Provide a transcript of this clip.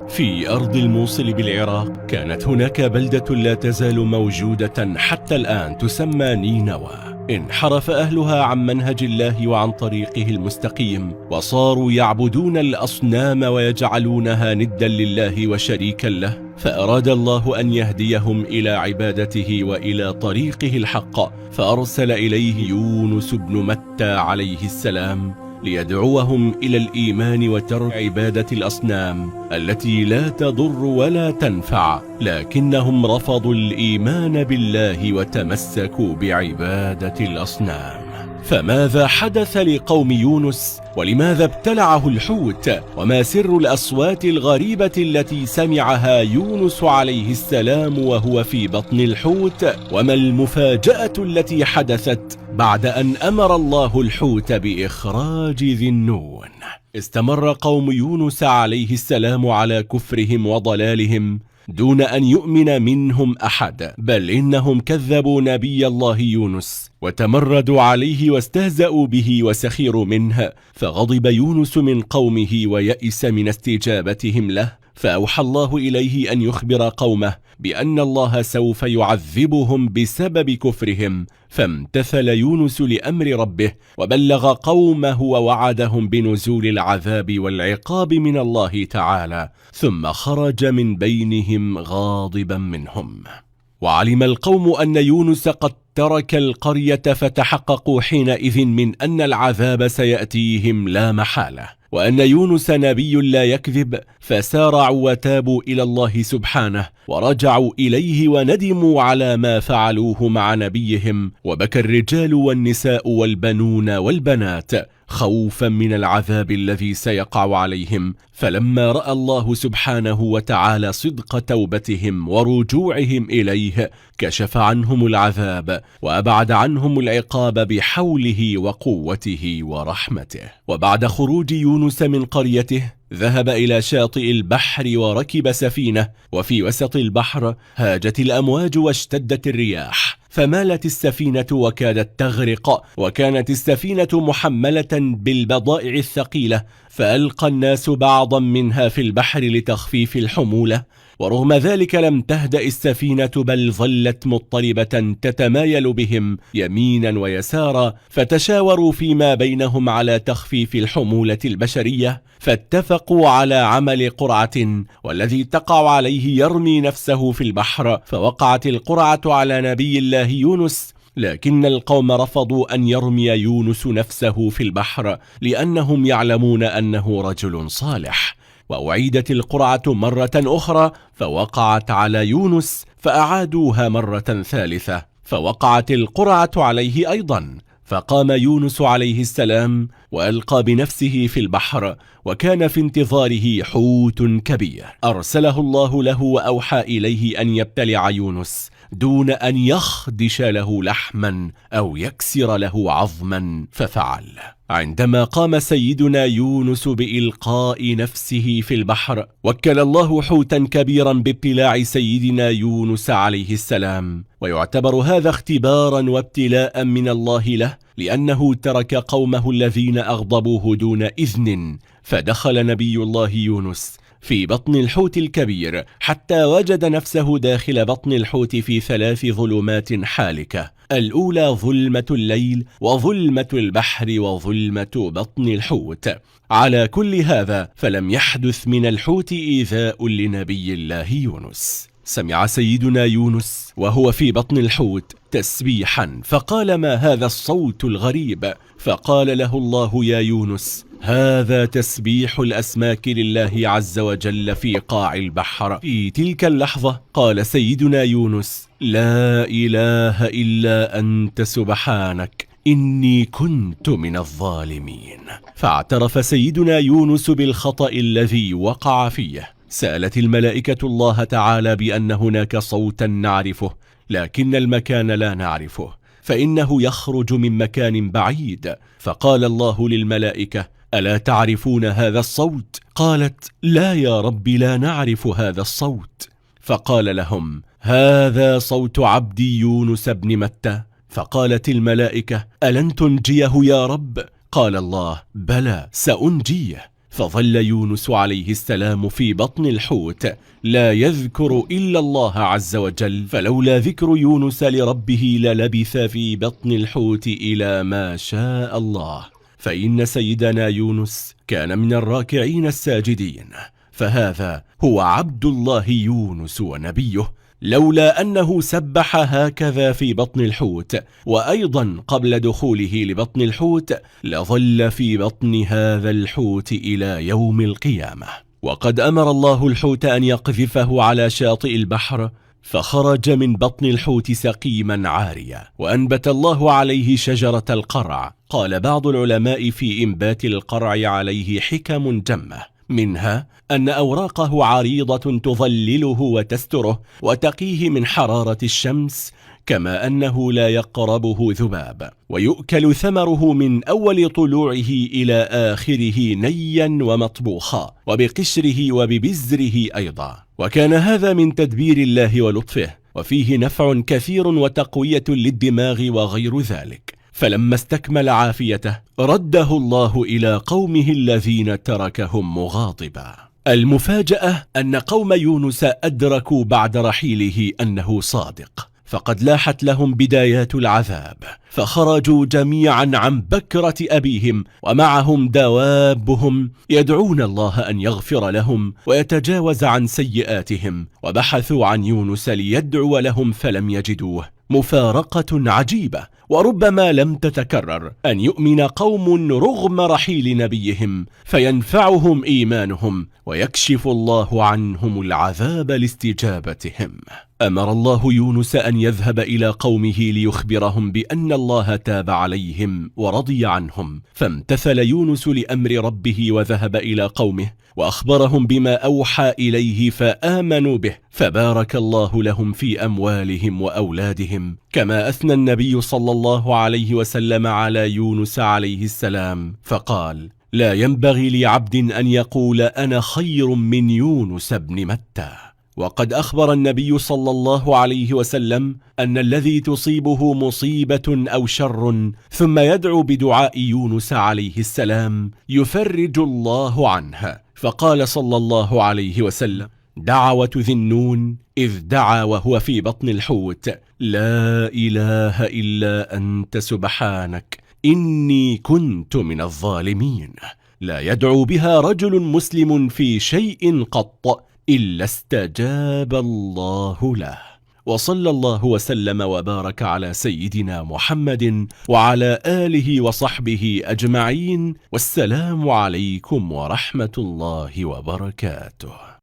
في أرض الموصل بالعراق كانت هناك بلدة لا تزال موجودة حتى الآن تسمى نينوى. انحرف أهلها عن منهج الله وعن طريقه المستقيم، وصاروا يعبدون الأصنام ويجعلونها ندا لله وشريكا له، فأراد الله أن يهديهم إلى عبادته وإلى طريقه الحق، فأرسل إليه يونس بن متى عليه السلام ليدعوهم إلى الإيمان وترك عبادة الأصنام التي لا تضر ولا تنفع، لكنهم رفضوا الإيمان بالله وتمسكوا بعبادة الأصنام. فماذا حدث لقوم يونس؟ ولماذا ابتلعه الحوت؟ وما سر الأصوات الغريبة التي سمعها يونس عليه السلام وهو في بطن الحوت؟ وما المفاجأة التي حدثت بعد أن أمر الله الحوت بإخراج ذي النون؟ استمر قوم يونس عليه السلام على كفرهم وضلالهم دون أن يؤمن منهم أحد، بل إنهم كذبوا نبي الله يونس وتمردوا عليه واستهزأوا به وسخروا منه، فغضب يونس من قومه ويئس من استجابتهم له، فأوحى الله إليه أن يخبر قومه بأن الله سوف يعذبهم بسبب كفرهم، فامتثل يونس لأمر ربه وبلغ قومه ووعدهم بنزول العذاب والعقاب من الله تعالى، ثم خرج من بينهم غاضبا منهم. وعلم القوم أن يونس قد ترك القرية، فتحققوا حينئذ من أن العذاب سيأتيهم لا محالة، وأن يونس نبي لا يكذب، فسارعوا وتابوا إلى الله سبحانه ورجعوا إليه وندموا على ما فعلوه مع نبيهم، وبكى الرجال والنساء والبنون والبنات خوفا من العذاب الذي سيقع عليهم. فلما رأى الله سبحانه وتعالى صدق توبتهم ورجوعهم إليه كشف عنهم العذاب وأبعد عنهم العقاب بحوله وقوته ورحمته. وبعد خروج يونس من قريته ذهب إلى شاطئ البحر وركب سفينة، وفي وسط البحر هاجت الأمواج واشتدت الرياح، فمالت السفينة وكادت تغرق، وكانت السفينة محملة بالبضائع الثقيلة، فألقى الناس بعضا منها في البحر لتخفيف الحمولة، ورغم ذلك لم تهدأ السفينة بل ظلت مضطربة تتمايل بهم يمينا ويسارا، فتشاوروا فيما بينهم على تخفيف الحمولة البشرية، فاتفقوا على عمل قرعة، والذي تقع عليه يرمي نفسه في البحر، فوقعت القرعة على نبي الله يونس، لكن القوم رفضوا أن يرمي يونس نفسه في البحر لأنهم يعلمون أنه رجل صالح. وأعيدت القرعة مرة أخرى فوقعت على يونس، فأعادوها مرة ثالثة فوقعت القرعة عليه أيضا، فقام يونس عليه السلام وألقى بنفسه في البحر، وكان في انتظاره حوت كبير أرسله الله له وأوحى إليه أن يبتلع يونس دون أن يخدش له لحما أو يكسر له عظما، ففعل. عندما قام سيدنا يونس بإلقاء نفسه في البحر وكل الله حوتا كبيرا بابتلاع سيدنا يونس عليه السلام، ويعتبر هذا اختبارا وابتلاء من الله له، لأنه ترك قومه الذين أغضبوه دون إذن، فدخل نبي الله يونس في بطن الحوت الكبير حتى وجد نفسه داخل بطن الحوت في 3 ظلمات حالكة: الأولى ظلمة الليل، وظلمة البحر، وظلمة بطن الحوت. على كل هذا فلم يحدث من الحوت إيذاء لنبي الله يونس. سمع سيدنا يونس وهو في بطن الحوت تسبيحا، فقال: ما هذا الصوت الغريب؟ فقال له الله: يا يونس، هذا تسبيح الأسماك لله عز وجل في قاع البحر. في تلك اللحظة قال سيدنا يونس: لا إله إلا أنت سبحانك إني كنت من الظالمين. فاعترف سيدنا يونس بالخطأ الذي وقع فيه. سألت الملائكة الله تعالى بأن هناك صوتا نعرفه لكن المكان لا نعرفه، فإنه يخرج من مكان بعيد. فقال الله للملائكة: ألا تعرفون هذا الصوت؟ قالت: لا يا رب، لا نعرف هذا الصوت. فقال لهم: هذا صوت عبدي يونس بن متى. فقالت الملائكة: ألن تنجيه يا رب؟ قال الله: بلى، سأنجيه. فظل يونس عليه السلام في بطن الحوت لا يذكر إلا الله عز وجل، فلولا ذكر يونس لربه للبث في بطن الحوت إلى ما شاء الله. فإن سيدنا يونس كان من الراكعين الساجدين، فهذا هو عبد الله يونس ونبيه، لولا أنه سبح هكذا في بطن الحوت وأيضا قبل دخوله لبطن الحوت لظل في بطن هذا الحوت إلى يوم القيامة. وقد أمر الله الحوت أن يقذفه على شاطئ البحر، فخرج من بطن الحوت سقيما عاريا، وأنبت الله عليه شجرة القرع. قال بعض العلماء في إنبات القرع عليه حكم جمة، منها أن أوراقه عريضة تظلله وتستره وتقيه من حرارة الشمس، كما أنه لا يقربه ذباب، ويؤكل ثمره من أول طلوعه إلى آخره نيا ومطبوخا، وبقشره وببزره أيضا. وكان هذا من تدبير الله ولطفه، وفيه نفع كثير وتقوية للدماغ وغير ذلك. فلما استكمل عافيته رده الله إلى قومه الذين تركهم مغاضبا. المفاجأة أن قوم يونس أدركوا بعد رحيله أنه صادق، فقد لاحت لهم بدايات العذاب، فخرجوا جميعا عن بكرة أبيهم ومعهم دوابهم يدعون الله أن يغفر لهم ويتجاوز عن سيئاتهم، وبحثوا عن يونس ليدعو لهم فلم يجدوه. مفارقة عجيبة وربما لم تتكرر، أن يؤمن قوم رغم رحيل نبيهم فينفعهم إيمانهم ويكشف الله عنهم العذاب لاستجابتهم. أمر الله يونس أن يذهب إلى قومه ليخبرهم بأن الله تاب عليهم ورضي عنهم، فامتثل يونس لأمر ربه وذهب إلى قومه وأخبرهم بما أوحى إليه فآمنوا به، فبارك الله لهم في أموالهم وأولادهم، كما أثنى النبي صلى الله عليه وسلم على يونس عليه السلام فقال: لا ينبغي لعبد أن يقول أنا خير من يونس بن متى. وقد أخبر النبي صلى الله عليه وسلم أن الذي تصيبه مصيبة أو شر ثم يدعو بدعاء يونس عليه السلام يفرج الله عنها، فقال صلى الله عليه وسلم: دعوة ذي النون إذ دعا وهو في بطن الحوت: لا إله إلا أنت سبحانك إني كنت من الظالمين. لا يدعو بها رجل مسلم في شيء قط إلا استجاب الله له. وصلى الله وسلم وبارك على سيدنا محمد وعلى آله وصحبه أجمعين، والسلام عليكم ورحمة الله وبركاته.